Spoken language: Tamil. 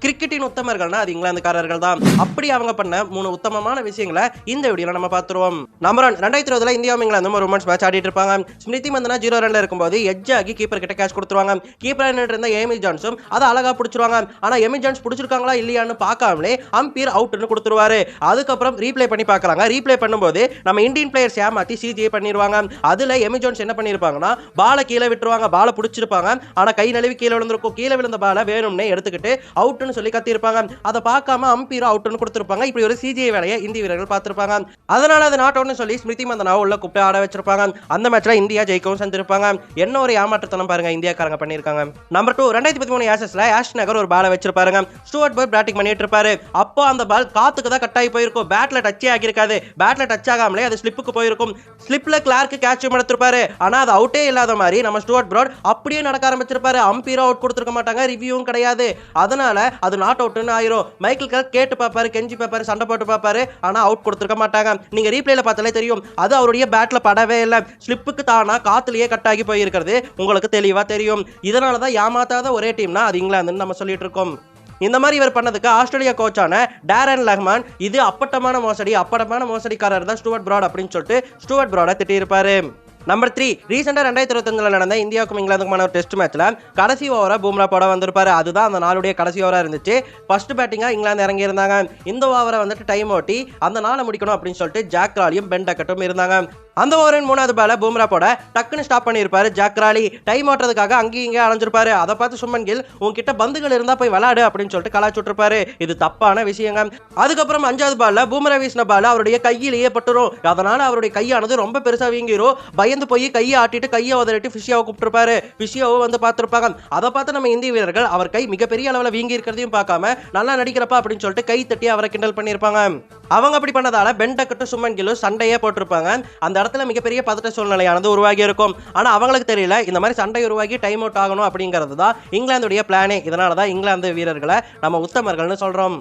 கிரிக்கெட்டின் உத்தமர்கள்னா அது இங்கிலாந்துக்காரர்கள் தான். அப்படி அவங்க பண்ண 3 உத்தமமான விஷயங்களை இந்த வீடியோல நம்ம பார்த்துருவோம். நம்பர் 1, 2020 இந்தியாவும் இங்கிலாந்தும் ஒரு ரொமான்ஸ் மேட்ச் ஆடிட்டு இருப்பாங்க. ஸ்மிருதி மந்தனா 0 ரன்ல இருக்கும்போது எட்ஜ் ஆகி கீப்பர் கிட்ட கேட்ச் கொடுத்துருவாங்க. கீப்பர் நின்னுட்டு இருந்த எமி ஜான்ஸும் அதை அழகா பிடிச்சிருவாங்க. ஆனா எமி ஜான்ஸ் பிடிச்சிருக்காங்களா இல்லையான்னு பார்க்காமலே அம்பீர் அவுட்னு கொடுத்துருவாரு. அதுக்கப்புறம் ரீப்ளே பண்ணி பார்க்கறாங்க. ரீப்ளே பண்ணும்போது நம்ம இந்தியன் பிளேயர்ஸ் ஏமாத்தி சிஜிஏ பண்ணிடுவாங்க. அதுல எமி ஜான்ஸ் என்ன பண்ணிருப்பாங்கன்னா பால கீழே விட்டுருவாங்க. பால பிடிச்சிருப்பாங்க. ஆனா கை நழுவி கீழே விழுந்திருக்கும். கீழே விழுந்த பால வேணும்னே எடுத்துக்கிட்டு அவுட்னு சொல்லி கத்திருப்பாங்க. அதை பார்க்காம அம்பீர் அவுட்னு கொடுத்திருப்பாங்க. இப்படி ஒரு சிஜிஏ வேலையை இந்திய வீரர்கள் பார்த்திருப்பாங்க. அதனால அது நாட் அவுட்னு சொல்லி ஸ்மிருதி மந்தனாவை உள்ள கூப்பிட்டு ஆட வச்சிருப்பாங்க. அந்த மேட்ச்ல இந்தியா ஜெயிக்கவும் செஞ்சிருப்பாங்க. என்ன ஒரு ஏமாற்றத்தனம் பாருங்க இந்தியாக்காரங்க பண்ணிருக்காங்க. நம்பர் 2, 2013 ஆஷஸ்ல ஆஷ் நகர் ஒரு பால வச்சிருப்பாருங்க. ஸ்டூவர்ட் பர்ட் பேட்டிங் பண்ணிட்டு இருப்பாரு. அப்போ அந்த பால் காத்துக்கு தான் கட் ஆகி போயிருக்கும். பேட்ல டச்சே ஆகிருக்காது. பேட்ல டச் ஆகாமலே அது ஸ்லிப்புக்கு போயிருக்கும். ஸ்லிப்ல கிளார்க் கேட்ச் எடுத்திருப்பாரு. ஆனா அது அவுட்டே இல்லாத மாதிரி நம்ம ஸ்டூவர்ட் பிராட் அப்படியே நடக்க ஆரம்பிச்சிருப்பாரு. அம்பீர் அவுட் கொடுத்திருக்க மாட்டாங்க. ரிவ்யூவும் கிடையாது. அதனால அது நாட் அவுட்னு ஆயிரும். மைக்கேல் கிளார்க் கேட்டு பாப்பாரு, கெஞ்சி பாப்பாரு, சண்டை போட்டு பாப்பாரு. ஆனா அவுட் கொடுத்திருக்க மாட்டாங்க. நீங்க ரீப்ளேல பார்த்தாலே தெரியும். அது அவருடைய பேட்ல படவே இல்லை. ஸ்லிப்புக்கு தானா காத்துலயே கட் ஆகி போயிருக்கிறது உங்களுக்கு தெளிவா தெரியும். இதனால தான் ஏமாத்தாத ஒரே டீம்னா அது இங்கிலாந்துன்னு நம்ம சொல்லிட்டு இருக்கோம். இந்த மாதிரி இவர் பண்ணதுக்கு ஆஸ்திரேலியா கோச்சான டேரன் லெஹ்மான் இது அப்பட்டமான மோசடிக்காரர் தான் ஸ்டூவர்ட் பிராட் அப்படின்னு சொல்லிட்டு ஸ்டூவர்ட் பிராடை திட்டியிருப்பாரு. நம்பர் 3, ரீசெண்டா 2025 நடந்த இந்தியாவுக்கும் இங்கிலாந்துக்குமான ஒரு டெஸ்ட் மேட்ச்ல கடைசி ஓவரா பூம்ரா போட வந்திருப்பாரு. அதுதான் அந்த நாளுடைய கடைசி ஓவரா இருந்துச்சு. ஃபர்ஸ்ட் பேட்டிங்கா இங்கிலாந்து இறங்கி இருந்தாங்க. இந்த ஓவரை வந்துட்டு டைம் ஓட்டி அந்த நாளை முடிக்கணும் அப்படின்னு சொல்லிட்டு ஜாக் ராலியும் பென் டக்கட்டும் இருந்தாங்க. அந்த ஓவரின் 3வது பால பூம்ரா போட டக்குன்னு ஸ்டாப் பண்ணியிருப்பாரு ஜாக் ராலி. டைம் ஓட்டுறதுக்காக அங்கேயும் இங்கே அலைஞ்சிருப்பாரு. அதை பார்த்து சுமன் கில் உங்ககிட்ட பந்துகள் இருந்தா போய் விளையாடு அப்படின்னு சொல்லிட்டு கலாச்சு விட்டுருப்பாரு. இது தப்பான விஷயங்க. அதுக்கப்புறம் 5வது பால்ல பூம்ரா வீசின பால் அவருடைய கையிலேயே பட்டுரும். அதனால அவருடைய கையானது ரொம்ப பெருசா வீங்கிரும். பயந்து போய் கையை ஆட்டிட்டு கையை உதறிட்டு பிஷியாவை கூப்பிட்டுருப்பாரு. பிஷியாவும் வந்து பார்த்துருப்பாங்க. அதை பார்த்து நம்ம இந்திய வீரர்கள் அவர் கை மிகப்பெரிய அளவில் வீங்கி இருக்கிறதையும் பார்க்காம நல்லா நடிக்கிறப்பா அப்படின்னு சொல்லிட்டு கை தட்டி அவரை கிண்டல் பண்ணியிருப்பாங்க. அவங்க அப்படி பண்ணதால பென் டக்கட்டும் சுமன் கில்லும் சண்டையே போட்டிருப்பாங்க. அந்த இடத்துல மிகப்பெரிய பதட்ட சூழ்நிலையானது உருவாகி இருக்கும். ஆனா அவங்களுக்கு தெரியல இந்த மாதிரி சண்டை உருவாகி டைம் அவுட் ஆகணும் அப்படிங்கிறது தான் இங்கிலாந்துடைய பிளானே. இதனால தான் இங்கிலாந்து வீரர்களை நம்ம உத்தமர்கள்னு சொல்றோம்.